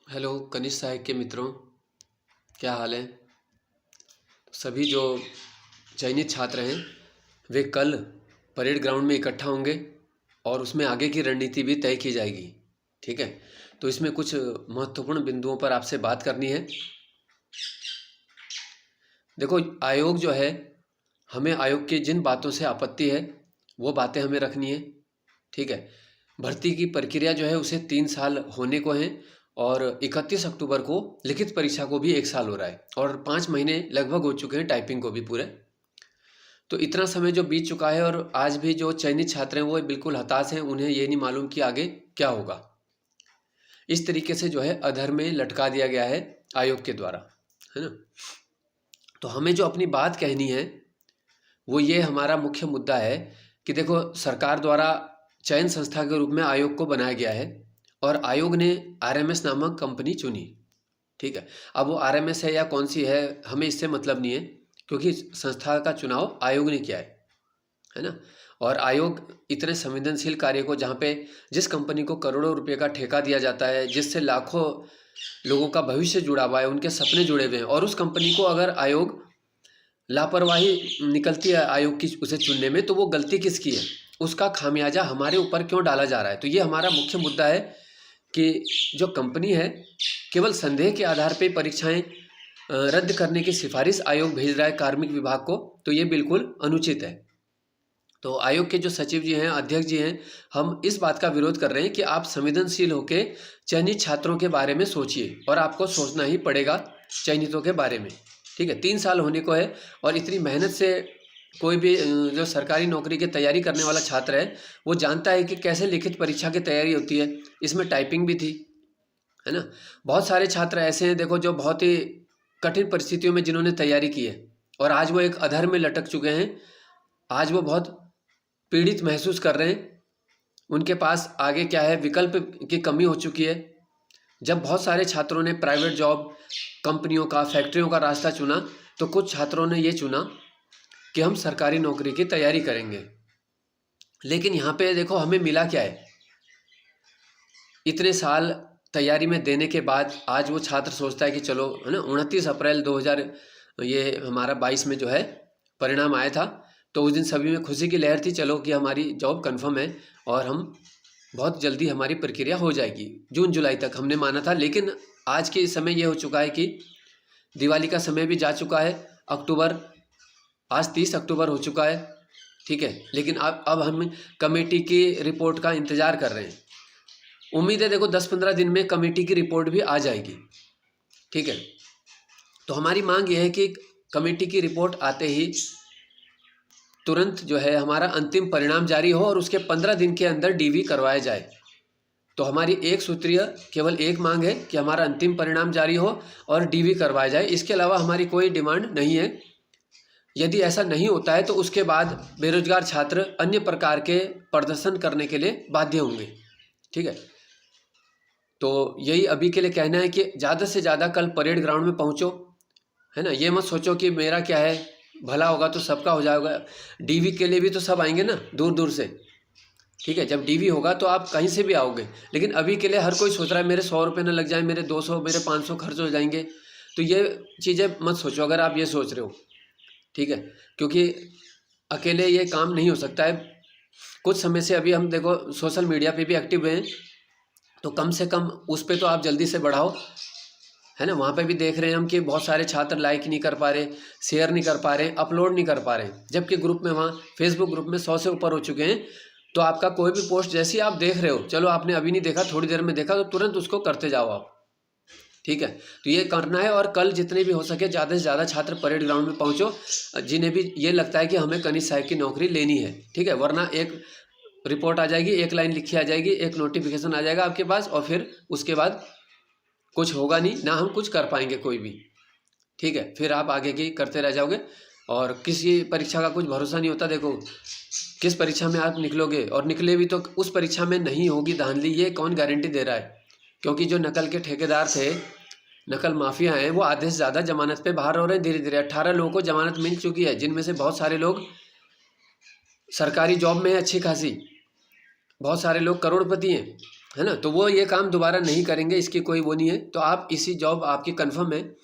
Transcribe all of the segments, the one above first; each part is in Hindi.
हेलो कनिष्ठ सहायक के मित्रों, क्या हाल है। सभी जो चयनित छात्र हैं वे कल परेड ग्राउंड में इकट्ठा होंगे और उसमें आगे की रणनीति भी तय की जाएगी। ठीक है, तो इसमें कुछ महत्वपूर्ण बिंदुओं पर आपसे बात करनी है। देखो, आयोग जो है, हमें आयोग की जिन बातों से आपत्ति है वो बातें हमें रखनी है। ठीक है, भर्ती की प्रक्रिया जो है उसे 3 साल होने को हैं और 31 अक्टूबर को लिखित परीक्षा को भी 1 साल हो रहा है और 5 महीने लगभग हो चुके हैं टाइपिंग को भी पूरे। तो इतना समय जो बीत चुका है और आज भी जो चयनित छात्र हैं वो बिल्कुल हताश हैं, उन्हें ये नहीं मालूम कि आगे क्या होगा। इस तरीके से जो है अधर में लटका दिया गया है आयोग के द्वारा, है ना। तो हमें जो अपनी बात कहनी है वो ये हमारा मुख्य मुद्दा है कि देखो, सरकार द्वारा चयन संस्था के रूप में आयोग को बनाया गया है और आयोग ने आरएमएस नामक कंपनी चुनी। ठीक है, अब वो आरएमएस है या कौन सी है हमें इससे मतलब नहीं है, क्योंकि संस्था का चुनाव आयोग ने किया है ना। और आयोग इतने संवेदनशील कार्य को, जहाँ पे जिस कंपनी को करोड़ों रुपए का ठेका दिया जाता है, जिससे लाखों लोगों का भविष्य जुड़ा हुआ है, उनके सपने जुड़े हुए हैं, और उस कंपनी को अगर आयोग लापरवाही निकलती है आयोग की उसे चुनने में, तो वो गलती किसकी है, उसका खामियाजा हमारे ऊपर क्यों डाला जा रहा है। तो ये हमारा मुख्य मुद्दा है कि जो कंपनी है केवल संदेह के आधार पर परीक्षाएं रद्द करने की सिफारिश आयोग भेज रहा है कार्मिक विभाग को, तो ये बिल्कुल अनुचित है। तो आयोग के जो सचिव जी हैं, अध्यक्ष जी हैं, हम इस बात का विरोध कर रहे हैं कि आप संवेदनशील होकर चयनित छात्रों के बारे में सोचिए, और आपको सोचना ही पड़ेगा चयनितों के बारे में। ठीक है, 3 साल होने को है और इतनी मेहनत से कोई भी जो सरकारी नौकरी की तैयारी करने वाला छात्र है वो जानता है कि कैसे लिखित परीक्षा की तैयारी होती है। इसमें टाइपिंग भी थी, है ना। बहुत सारे छात्र ऐसे हैं देखो, जो बहुत ही कठिन परिस्थितियों में जिन्होंने तैयारी की है और आज वो एक अधर में लटक चुके हैं। आज वो बहुत पीड़ित महसूस कर रहे हैं, उनके पास आगे क्या है, विकल्प की कमी हो चुकी है। जब बहुत सारे छात्रों ने प्राइवेट जॉब, कंपनियों का, फैक्ट्रियों का रास्ता चुना, तो कुछ छात्रों ने ये चुना कि हम सरकारी नौकरी की तैयारी करेंगे। लेकिन यहाँ पे देखो हमें मिला क्या है, इतने साल तैयारी में देने के बाद आज वो छात्र सोचता है कि चलो, है ना, 29 अप्रैल 2000 ये हमारा 22 में जो है परिणाम आया था, तो उस दिन सभी में खुशी की लहर थी, चलो कि हमारी जॉब कंफर्म है और हम बहुत जल्दी हमारी प्रक्रिया हो जाएगी, जून जुलाई तक हमने माना था। लेकिन आज के समय ये हो चुका है कि दिवाली का समय भी जा चुका है, अक्टूबर, आज 30 अक्टूबर हो चुका है। ठीक है, लेकिन अब हम कमेटी की रिपोर्ट का इंतज़ार कर रहे हैं। उम्मीद है देखो 10-15 दिन में कमेटी की रिपोर्ट भी आ जाएगी। ठीक है, तो हमारी मांग यह है कि कमेटी की रिपोर्ट आते ही तुरंत जो है हमारा अंतिम परिणाम जारी हो और उसके 15 दिन के अंदर डीवी करवाया जाए। तो हमारी एक सूत्रीय केवल एक मांग है कि हमारा अंतिम परिणाम जारी हो और डीवी करवाया जाए। इसके अलावा हमारी कोई डिमांड नहीं है। यदि ऐसा नहीं होता है तो उसके बाद बेरोजगार छात्र अन्य प्रकार के प्रदर्शन करने के लिए बाध्य होंगे। ठीक है, तो यही अभी के लिए कहना है कि ज़्यादा से ज़्यादा कल परेड ग्राउंड में पहुँचो, है ना। ये मत सोचो कि मेरा क्या है, भला होगा तो सबका हो जाएगा। डीवी के लिए भी तो सब आएंगे ना, दूर दूर से। ठीक है, जब डीवी होगा तो आप कहीं से भी आओगे, लेकिन अभी के लिए हर कोई सोच रहा है मेरे 100 रुपये न लग जाए, मेरे 200, मेरे 500 खर्च हो जाएंगे। तो ये चीज़ें मत सोचो अगर आप ये सोच रहे हो। ठीक है, क्योंकि अकेले ये काम नहीं हो सकता है। कुछ समय से अभी हम देखो सोशल मीडिया पे भी एक्टिव हैं, तो कम से कम उस पर तो आप जल्दी से बढ़ाओ, है ना। वहाँ पे भी देख रहे हैं हम कि बहुत सारे छात्र लाइक नहीं कर पा रहे, शेयर नहीं कर पा रहे, अपलोड नहीं कर पा रहे, जबकि ग्रुप में, वहाँ फेसबुक ग्रुप में 100 से ऊपर हो चुके हैं। तो आपका कोई भी पोस्ट जैसी आप देख रहे हो, चलो आपने अभी नहीं देखा, थोड़ी देर में देखा, तो तुरंत उसको करते जाओ आप। ठीक है, तो ये करना है और कल जितने भी हो सके ज़्यादा से ज़्यादा छात्र परेड ग्राउंड में पहुँचो, जिन्हें भी ये लगता है कि हमें कनिष्ठ सहायक की नौकरी लेनी है। ठीक है, वरना एक रिपोर्ट आ जाएगी, एक लाइन लिखी आ जाएगी, एक नोटिफिकेशन आ जाएगा आपके पास, और फिर उसके बाद कुछ होगा नहीं, ना हम कुछ कर पाएंगे कोई भी। ठीक है, फिर आप आगे की करते रह जाओगे और किसी परीक्षा का कुछ भरोसा नहीं होता। देखो किस परीक्षा में आप निकलोगे, और निकले भी तो उस परीक्षा में नहीं होगी धांधली, ये कौन गारंटी दे रहा है। क्योंकि जो नकल के ठेकेदार थे, नकल माफिया हैं, वो आधे से ज़्यादा जमानत पे बाहर हो रहे हैं धीरे धीरे। 18 लोगों को जमानत मिल चुकी है, जिनमें से बहुत सारे लोग सरकारी जॉब में हैं अच्छी खासी, बहुत सारे लोग करोड़पति हैं। है ना। तो वो ये काम दोबारा नहीं करेंगे, इसकी कोई वो नहीं है। तो आप इसी जॉब आपकी कंफर्म है,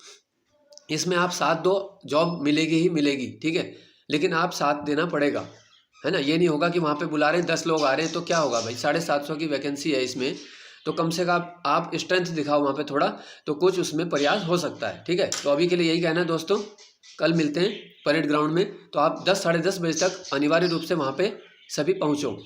इसमें आप साथ दो, जॉब मिलेगी ही मिलेगी, ठीक है। लेकिन आप साथ देना पड़ेगा, है ना। ये नहीं होगा कि वहाँ पे बुला रहे हैं 10 लोग आ रहे हैं तो क्या होगा भाई, 750 की वैकेंसी है इसमें, तो कम से कम आप स्ट्रेंथ दिखाओ वहाँ पे थोड़ा, तो कुछ उसमें प्रयास हो सकता है, ठीक है। तो अभी के लिए यही कहना है दोस्तों, कल मिलते हैं परेड ग्राउंड में। तो आप 10 साढ़े 10 बजे तक अनिवार्य रूप से वहाँ पे सभी पहुँचो,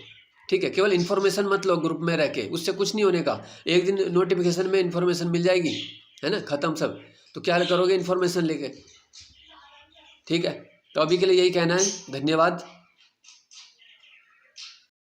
ठीक है। केवल इन्फॉर्मेशन मत लो ग्रुप में रह के, उससे कुछ नहीं होने का। एक दिन नोटिफिकेशन में इन्फॉर्मेशन मिल जाएगी, है ना, ख़त्म सब। तो क्या करोगे इन्फॉर्मेशन लेके, ठीक है। तो अभी के लिए यही कहना है, धन्यवाद।